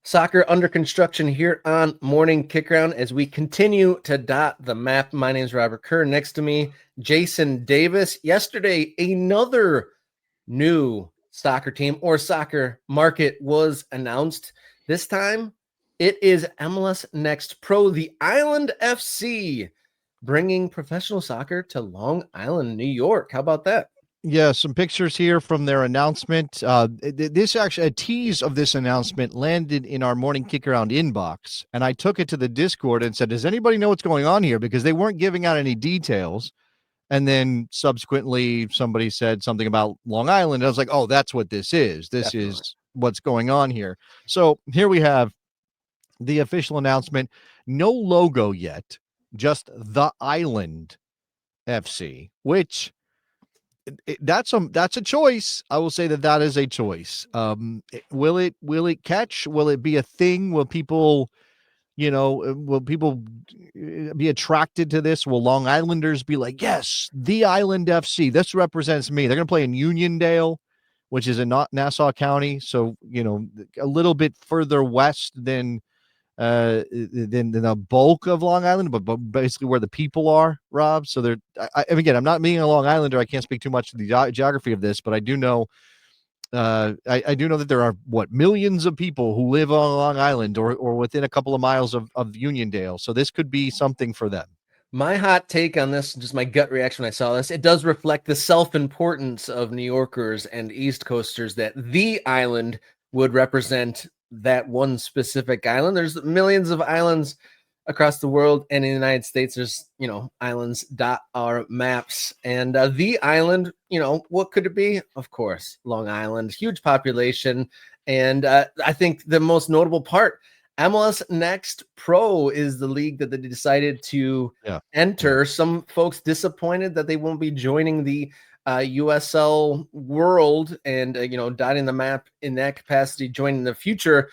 Soccer under construction here on Morning Kickaround as we continue to dot the map. My name is Robert Kerr. Next to me, Jason Davis. Yesterday, another new soccer team or soccer market was announced. This time, it is MLS NEXT Pro, the Island FC, bringing professional soccer to Long Island, New York. How about that? Yeah, some pictures here from their announcement. This actually, a tease of this announcement landed in our Morning Kickaround inbox, and I took it to the Discord and said, does anybody know what's going on here? Because they weren't giving out any details. And then subsequently, somebody said something about Long Island. I was like, oh, that's what this is. This Definitely is what's going on here. So here we have the official announcement. No logo yet, just the Island FC, which that's a choice. I will say that is a choice. Will it catch? Will it be a thing? Will people be attracted to this? Will Long Islanders be like, yes, the Island FC, this represents me? They're going to play in Uniondale, which is in Nassau County, so a little bit further west than the bulk of Long Island, but basically where the people are, Rob. So again, I'm not being a Long Islander. I can't speak too much to the geography of this, but I do know I do know that there are millions of people who live on Long Island or within a couple of miles of Uniondale. So this could be something for them. My hot take on this, just my gut reaction when I saw this, it does reflect the self-importance of New Yorkers and East Coasters that the island would represent that one specific island. There's millions of islands across the world, and in the United States, there's, islands dot our maps. And the island, what could it be? Of course, Long Island, huge population. And I think the most notable part, MLS NEXT Pro is the league that they decided to enter. Some folks disappointed that they won't be joining the USL world and, dotting the map in that capacity, joining the future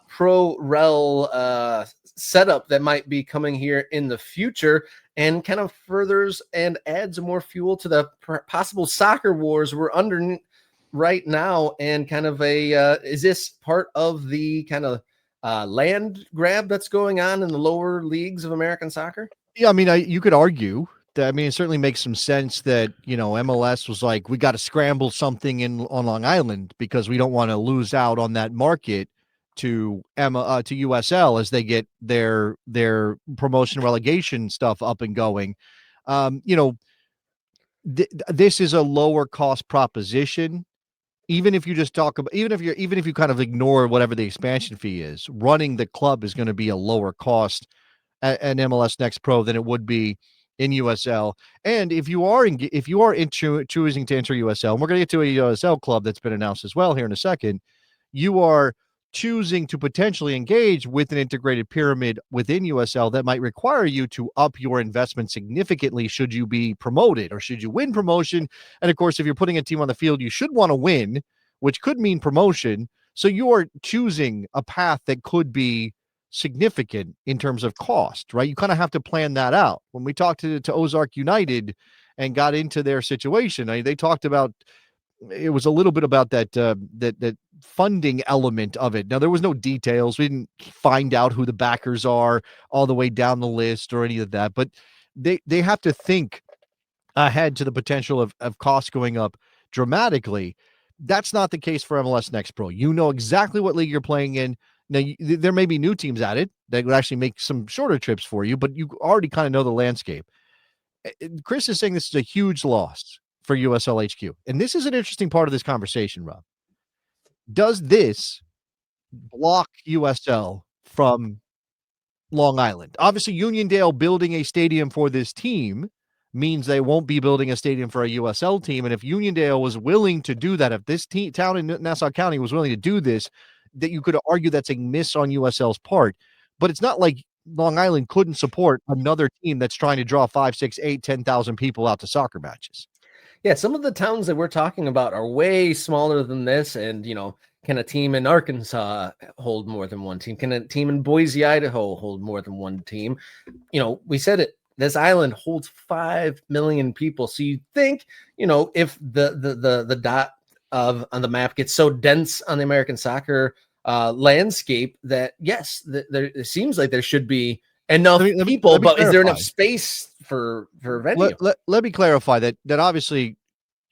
pro rel setup that might be coming here in the future, and kind of furthers and adds more fuel to the possible soccer wars we're under right now. And kind of is this part of the kind of land grab that's going on in the lower leagues of American soccer? Yeah, I mean, you could argue that. I mean, it certainly makes some sense that MLS was like, we got to scramble something on Long Island because we don't want to lose out on that market to USL as they get their promotion relegation stuff up and going. This is a lower cost proposition. Even if you just talk about, even if you kind of ignore whatever the expansion fee is, running the club is going to be a lower cost at MLS NEXT Pro than it would be in USL. And if you are choosing to enter USL, and we're going to get to a USL club that's been announced as well here in a second, you are choosing to potentially engage with an integrated pyramid within USL that might require you to up your investment significantly should you be promoted or should you win promotion. And of course, if you're putting a team on the field, you should want to win, which could mean promotion. So you are choosing a path that could be significant in terms of cost, right? You kind of have to plan that out. When we talked to Ozark United and got into their situation, they talked about, it was a little bit about that funding element of it. Now, there was no details. We didn't find out who the backers are all the way down the list or any of that, but they have to think ahead to the potential of costs going up dramatically. That's not the case for MLS NEXT Pro. You know exactly what league you're playing in. Now, there may be new teams added that would actually make some shorter trips for you, but you already kind of know the landscape. Chris is saying this is a huge loss for USL HQ. And this is an interesting part of this conversation, Rob. Does this block USL from Long Island? Obviously, Uniondale building a stadium for this team means they won't be building a stadium for a USL team. And if Uniondale was willing to do that, if this town in Nassau County was willing to do this, that you could argue that's a miss on USL's part. But it's not like Long Island couldn't support another team that's trying to draw 5, 6, 8, 10,000 people out to soccer matches. Yeah, some of the towns that we're talking about are way smaller than this. And, can a team in Arkansas hold more than one team? Can a team in Boise, Idaho hold more than one team? We said it, this island holds 5 million people. So you think, if the dot on the map gets so dense on the American soccer landscape that, yes, there it seems like there should be enough people, let me but is there enough clarify. space for venue? Let me clarify that obviously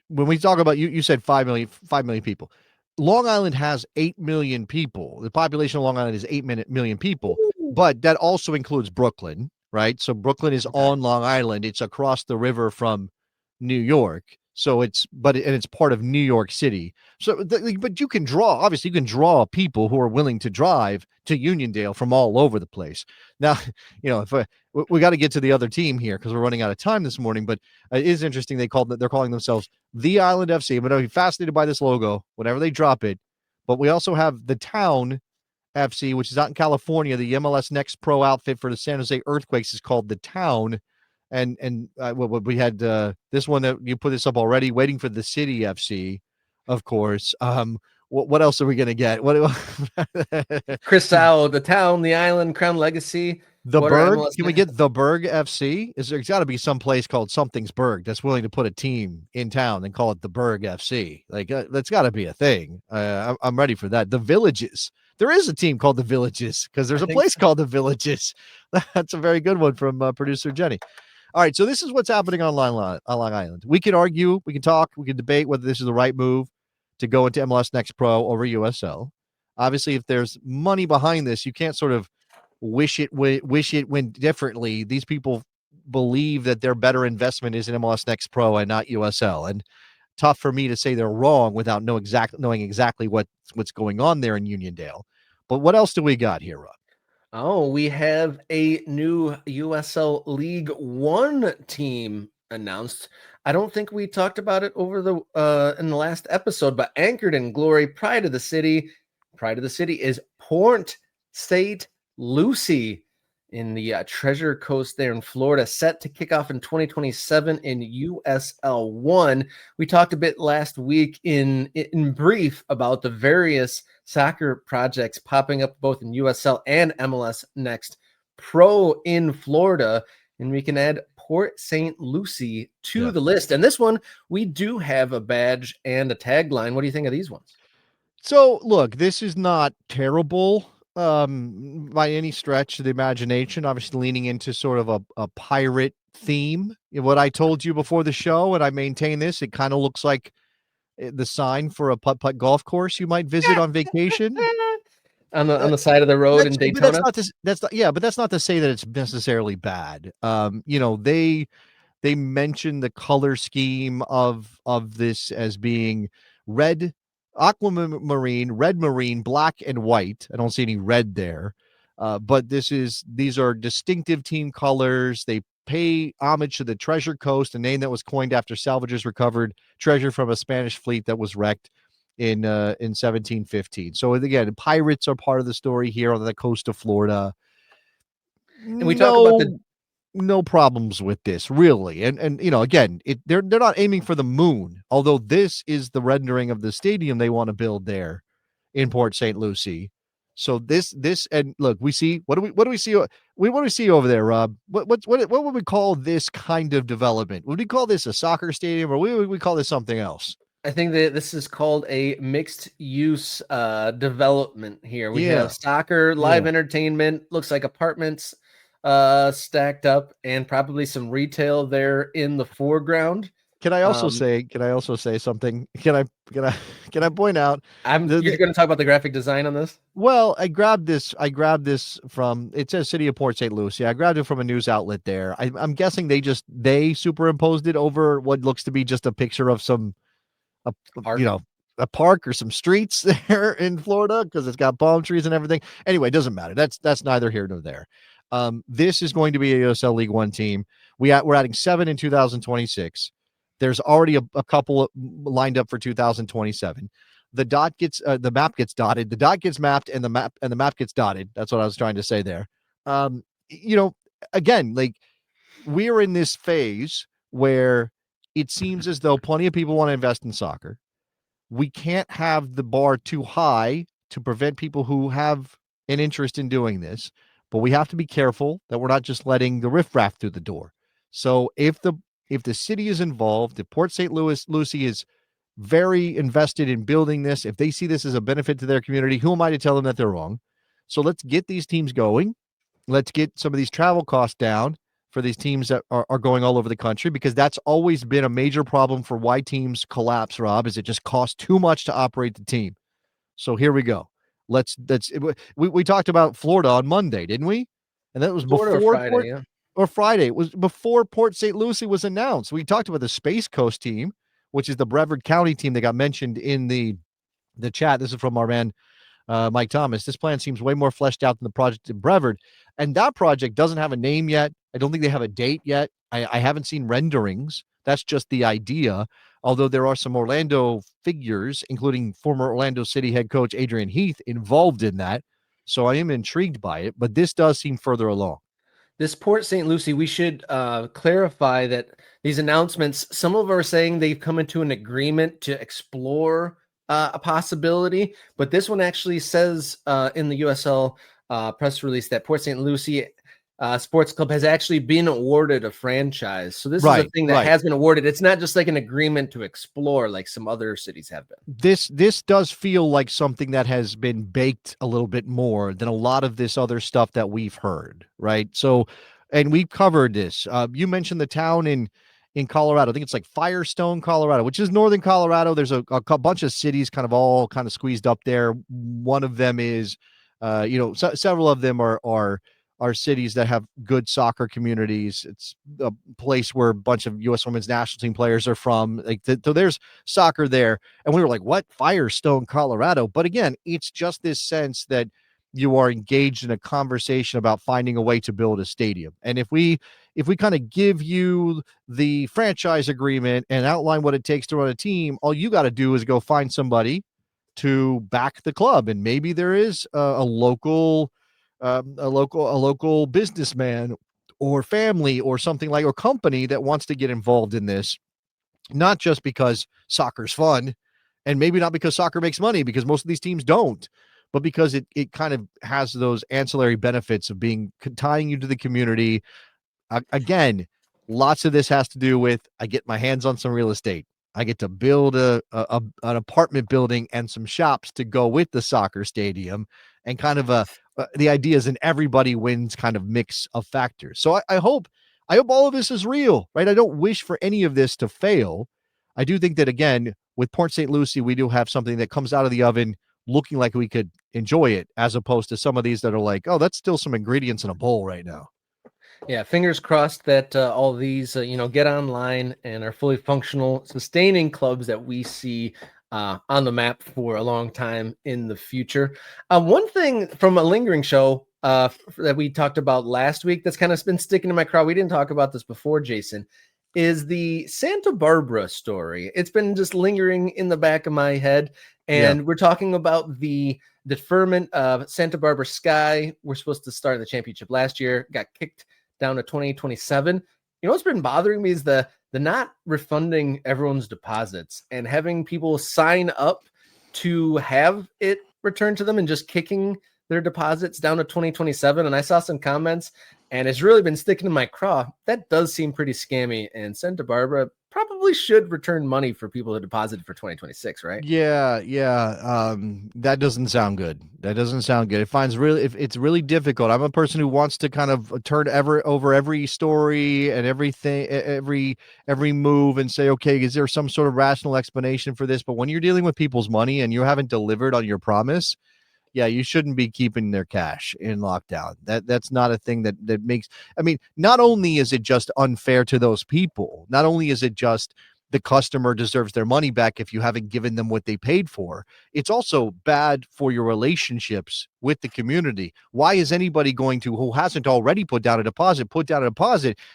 when we talk about you said 5 million people. Long Island has 8 million people. The population of Long Island is 8 million people, but that also includes Brooklyn, right? So Brooklyn is Okay. on Long Island. It's across the river from New York. So it's part of New York City. So, but you can draw, obviously, you can draw people who are willing to drive to Uniondale from all over the place. Now, if we got to get to the other team here because we're running out of time this morning, but it is interesting. They're calling themselves the Island FC. But I'll be fascinated by this logo whenever they drop it. But we also have the Town FC, which is out in California. The MLS Next Pro outfit for the San Jose Earthquakes is called the Town. And we had this one that you put this up already, waiting for the City FC, of course. What else are we gonna get? Chris Sau, the Town, the Island, Crown Legacy. The What are Berg? MLS Can we get the Berg FC? There's got to be some place called Something'sburg that's willing to put a team in town and call it the Berg FC. Like that's got to be a thing. I'm ready for that. The Villages. There is a team called the Villages because there's a place called the Villages. That's a very good one from producer Jenny. All right, so this is what's happening on Long Island. We can argue, we can talk, we can debate whether this is the right move to go into MLS Next Pro over USL. Obviously, if there's money behind this, you can't sort of wish it went differently. These people believe that their better investment is in MLS Next Pro and not USL. And tough for me to say they're wrong without knowing exactly what's going on there in Uniondale. But what else do we got here, Rob? Oh, we have a new USL League One team announced. I don't think we talked about it over in the last episode, but anchored in glory, pride of the city. Pride of the city is Port St. Lucie in the Treasure Coast there in Florida, set to kick off in 2027 in USL One. We talked a bit last week in brief about the various soccer projects popping up both in USL and MLS Next Pro in Florida, and we can add Port St. Lucie to the list. And this one, we do have a badge and a tagline. What do you think of these ones? So, look, this is not terrible by any stretch of the imagination. Obviously, leaning into sort of a pirate theme. What I told you before the show, and I maintain this, it kind of looks like the sign for a putt-putt golf course you might visit on vacation. On the side of the road in Daytona. But that's not to say that it's necessarily bad. They mentioned the color scheme of this as being red, aquamarine, red marine, black, and white. I don't see any red there. But these are distinctive team colors. They pay homage to the Treasure Coast, a name that was coined after salvagers recovered treasure from a Spanish fleet that was wrecked in 1715. So again, pirates are part of the story here on the coast of Florida. And we talk about no problems with this, really. And again, they're not aiming for the moon, although this is the rendering of the stadium they want to build there in Port St. Lucie. So this and look, we see what do we see over there, Rob? What would we call this kind of development? Would we call this a soccer stadium, or would we call this something else? I think that this is called a mixed use development here. We have soccer, live entertainment, looks like apartments stacked up, and probably some retail there in the foreground. Can I also say something? Can I point out? You're going to talk about the graphic design on this? Well, I grabbed this from, it says City of Port St. Lucie. I grabbed it from a news outlet there. I'm guessing they superimposed it over what looks to be just a picture of a park or some streets there in Florida because it's got palm trees and everything. Anyway, it doesn't matter. That's neither here nor there. This is going to be a USL League One team. We're adding 7 in 2026. There's already a couple lined up for 2027. The map gets dotted. The dot gets mapped, and the map gets dotted. That's what I was trying to say there. Again, like we're in this phase where it seems as though plenty of people want to invest in soccer. We can't have the bar too high to prevent people who have an interest in doing this, but we have to be careful that we're not just letting the riffraff through the door. So if the city is involved, if Port St. Lucie is very invested in building this. If they see this as a benefit to their community, who am I to tell them that they're wrong? So let's get these teams going. Let's get some of these travel costs down for these teams that are going all over the country, because that's always been a major problem for why teams collapse, Rob, is it just costs too much to operate the team. So here we go. We talked about Florida on Monday, didn't we? And that was Florida or before Friday, yeah. or Friday. It was before Port St. Lucie was announced. We talked about the Space Coast team, which is the Brevard County team that got mentioned in the chat. This is from our man Mike Thomas. This plan seems way more fleshed out than the project in Brevard, and that project doesn't have a name yet. I don't think they have a date yet. I haven't seen renderings. That's just the idea. Although there are some Orlando figures, including former Orlando City head coach Adrian Heath, involved in that. So I am intrigued by it, but this does seem further along. This Port St. Lucie, we should clarify that these announcements, some of them are saying they've come into an agreement to explore a possibility, but this one actually says in the USL press release that Port St. Lucie Sports Club has actually been awarded a franchise. So this is a thing that has been awarded. It's not just like an agreement to explore like some other cities have been. This does feel like something that has been baked a little bit more than a lot of this other stuff that we've heard, right? So, and we've covered this. You mentioned the town in Colorado. I think it's like Firestone, Colorado, which is northern Colorado. There's a bunch of cities kind of all kind of squeezed up there. One of them is, several of them are cities that have good soccer communities. It's a place where a bunch of U.S. women's national team players are from. So there's soccer there. And we were like, what? Firestone, Colorado. But again, it's just this sense that you are engaged in a conversation about finding a way to build a stadium. And if we kind of give you the franchise agreement and outline what it takes to run a team, all you got to do is go find somebody to back the club. And maybe there is a local businessman or family or something like, or company that wants to get involved in this, not just because soccer's fun, and maybe not because soccer makes money, because most of these teams don't, but because it kind of has those ancillary benefits of tying you to the community. Again, lots of this has to do with, I get my hands on some real estate. I get to build an apartment building and some shops to go with the soccer stadium, and kind of the idea is an everybody wins kind of mix of factors. So I hope all of this is real, right? I don't wish for any of this to fail. I do think that, again, with Port St. Lucie, we do have something that comes out of the oven looking like we could enjoy it, as opposed to some of these that are like, oh, that's still some ingredients in a bowl right now. Yeah, fingers crossed that all these, get online and are fully functional, sustaining clubs that we see on the map for a long time in the future. One thing from a lingering show that we talked about last week that's kind of been sticking in my craw, we didn't talk about this before, Jason, is the Santa Barbara story. It's been just lingering in the back of my head. And we're talking about the deferment of Santa Barbara Sky. We're supposed to start the championship last year, got kicked down to 2027. You know what's been bothering me is the not refunding everyone's deposits and having people sign up to have it returned to them and just kicking their deposits down to 2027. And I saw some comments, and it's really been sticking in my craw. That does seem pretty scammy, and Santa Barbara probably should return money for people who deposited for 2026, right? Yeah. That doesn't sound good. It's really difficult. I'm a person who wants to kind of turn over every story and everything, every move, and say, okay, is there some sort of rational explanation for this? But when you're dealing with people's money and you haven't delivered on your promise, yeah, you shouldn't be keeping their cash in lockdown. That's not a thing that makes. I mean, not only is it just unfair to those people, not only is it just the customer deserves their money back if you haven't given them what they paid for, it's also bad for your relationships with the community. Why is anybody going to, who hasn't already put down a deposit,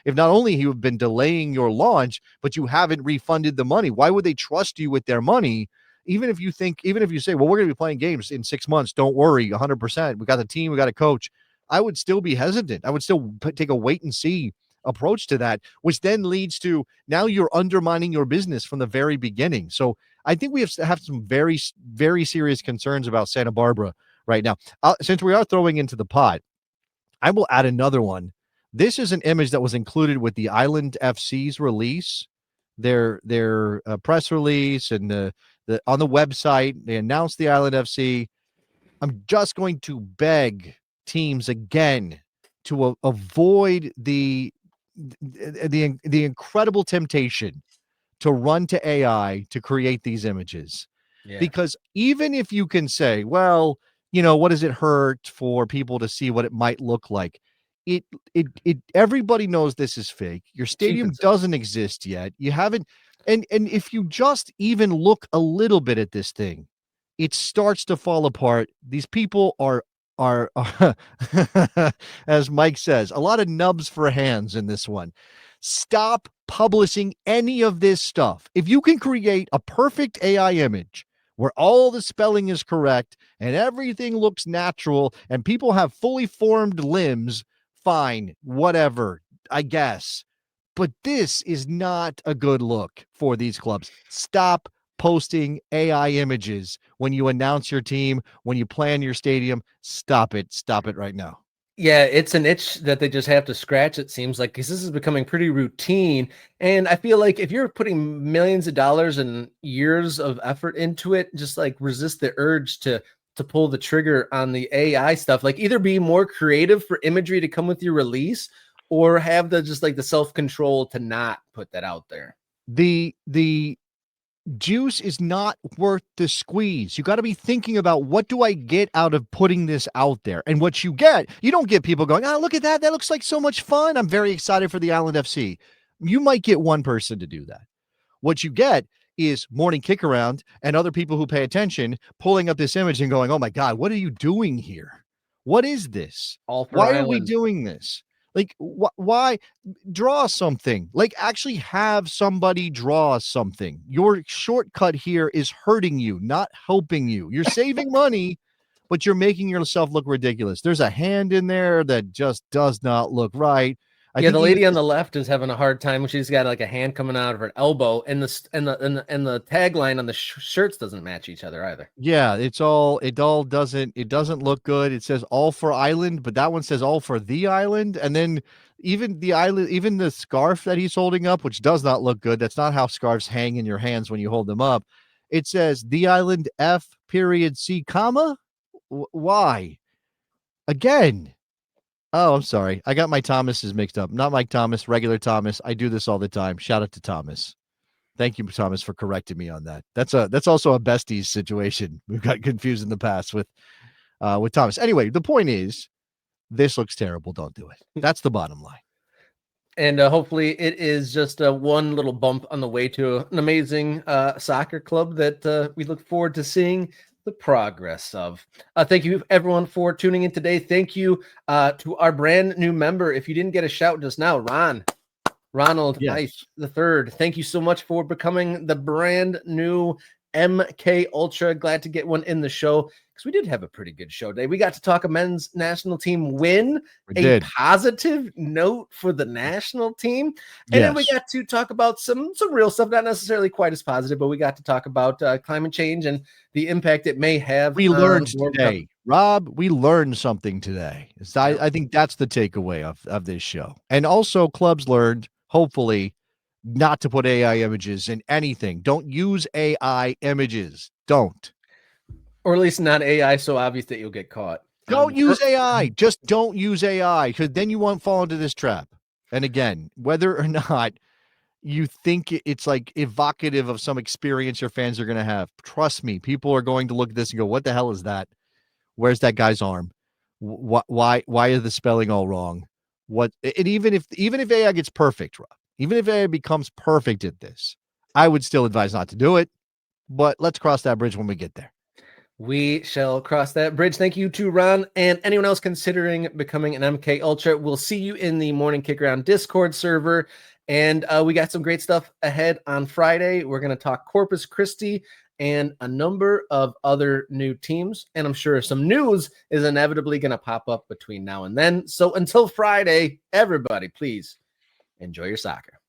if not only you've been delaying your launch, but you haven't refunded the money? Why would they trust you with their money? Even if you say, well, we're going to be playing games in 6 months, don't worry, 100%. We got the team, we got a coach. I would still be hesitant. I would still take a wait and see approach to that, which then leads to now you're undermining your business from the very beginning. So I think we have some very, very serious concerns about Santa Barbara right now. Since we are throwing into the pot, I will add another one. This is an image that was included with the Island FC's release their press release and the on the website. They announced the Island FC. I'm just going to beg teams again to avoid the incredible temptation to run to AI to create these images. Yeah. Because even if you can say, well, what does it hurt for people to see what it might look like? It everybody knows this is fake. Your stadium doesn't exist yet. You haven't, and if you just even look a little bit at this thing, it starts to fall apart. These people are as Mike says, a lot of nubs for hands in this one. Stop publishing any of this stuff. If you can create a perfect AI image where all the spelling is correct and everything looks natural and people have fully formed limbs, fine, whatever, I guess. But this is not a good look for these clubs. Stop posting AI images when you announce your team, when you plan your stadium. Stop it. Stop it right now. Yeah, it's an itch that they just have to scratch, it seems like, because this is becoming pretty routine. And I feel like if you're putting millions of dollars and years of effort into it, just like resist the urge to pull the trigger on the AI stuff. Like either be more creative for imagery to come with your release, or have the just like the self-control to not put that out there. The juice is not worth the squeeze. You got to be thinking about, what do I get out of putting this out there? And what you don't get people going, oh, look at that. That looks like so much fun. I'm very excited for the Island FC. You might get one person to do that. What you get is morning kick around and other people who pay attention pulling up this image and going, oh my God, what are you doing here? What is this? Why are we doing this? Like, why draw something? Like, actually have somebody draw something. Your shortcut here is hurting you, not helping you. You're saving money, but you're making yourself look ridiculous. There's a hand in there that just does not look right. I think the lady on the left is having a hard time. She's got like a hand coming out of her elbow, and the tagline on the shirts doesn't match each other either. Yeah, it doesn't look good. It says all for Island, but that one says all for the Island. And then even the Island, even the scarf that he's holding up, which does not look good. That's not how scarves hang in your hands when you hold them up. It says the Island F.C, comma. Why? Again. Oh, I'm sorry. I got my Thomases mixed up. Not Mike Thomas, regular Thomas. I do this all the time. Shout out to Thomas. Thank you, Thomas, for correcting me on that. That's also a besties situation. We've got confused in the past with Thomas. Anyway, the point is, this looks terrible. Don't do it. That's the bottom line. And hopefully it is just one little bump on the way to an amazing soccer club that we look forward to seeing the progress of. Thank you everyone for tuning in today. Thank you to our brand new member. If you didn't get a shout just now, Ronald Yes. the third. Thank you so much for becoming the brand new MK Ultra. Glad to get one in the show, because we did have a pretty good show today. We got to talk a men's national team win, positive note for the national team. And then we got to talk about some real stuff, not necessarily quite as positive, but we got to talk about climate change and the impact it may have. We learned today, Rob, we learned something today. I think that's the takeaway of this show. And also clubs learned, hopefully, not to put AI images in anything. Don't use AI images. Don't. Or at least not AI so obvious that you'll get caught. Don't use AI. Just don't use AI, because then you won't fall into this trap. And again, whether or not you think it's like evocative of some experience your fans are going to have, trust me, people are going to look at this and go, what the hell is that? Where's that guy's arm? Why is the spelling all wrong? And even if AI gets perfect, Rob, even if AI becomes perfect at this, I would still advise not to do it. But let's cross that bridge when we get there. We shall cross that bridge. Thank you to Ron and anyone else considering becoming an MK Ultra. We'll see you in the Morning Kick Around Discord server. And we got some great stuff ahead on Friday. We're going to talk Corpus Christi and a number of other new teams. And I'm sure some news is inevitably going to pop up between now and then. So until Friday, everybody, please enjoy your soccer.